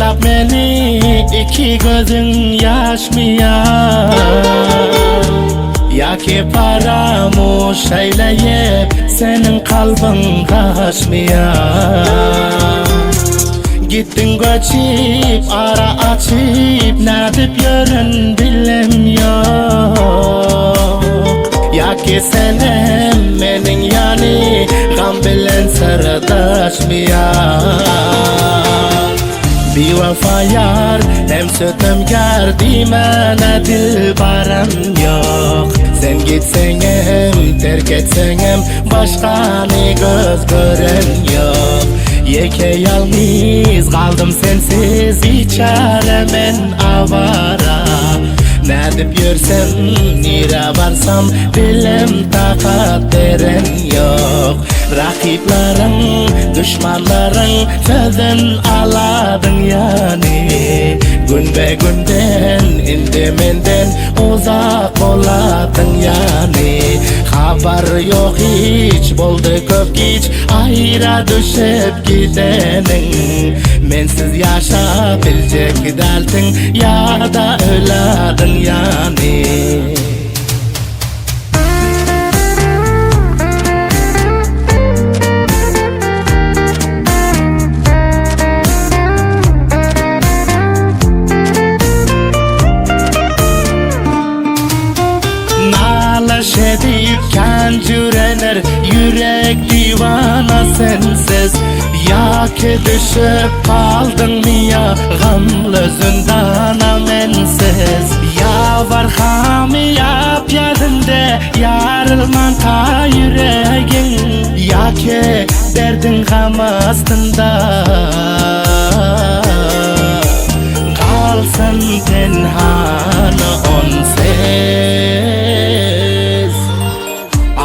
Ayıplap meni iki gözün yaşmıyor, yaki paramuş eyleyip senin kalbin kaçmıyor. Gittin göçüp ara açıp ne dip yörün bilemiyor. Yaki senem menin yani gam bilen sırdaşmıyor. Bir vefa yar hem sötüm ger dimene dilbarem yok. Sen gitsenem terk etsenem başka ne göz gören yok. Yeke yalnız kaldım sensiz biçare men avara. Ne dip yörsem nire varsam dilim takat deren yok. Rakiplerin, düşmanların sözün aladın yani. Gün be günden indi menden uzak oladın yani. Haber yok hiç boldu köp geç ayra düşüp gidenin. Mensiz yaşabilecek deltin ya da öladın yani. Edip kencürenir yürek divana sensiz. Yaki düşüp kaldın mı ya gamlı zindana mensiz. Ya var hami yap yadında yarılman ta yüreğin. Yaki derdin gam astında kalsın tenhana onsiz.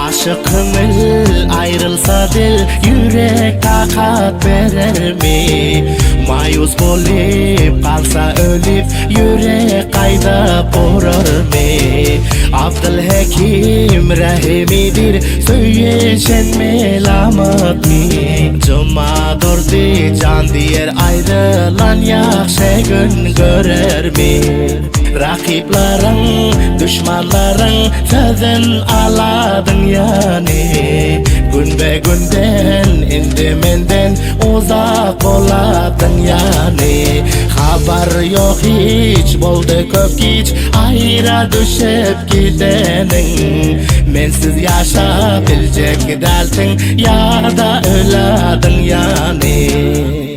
Aşıkımıl ayrılsa dil yürek takat verer mi? Mayus olup kalsa ölüp yürek kayda borar mi? Abdülhakim rahimidir söyleşen melamat mi? Cuma durdu can diğer ayrılan yakşı gün görer mi? Rakiplerin, düşmanların sözün aladın yani. Gün be günden indi menden uzak oladın yani. Haber yok hiç boldu köp geç ayra düşüp gidenin. Mensiz yaşabilecek deltin ya da öladın yani.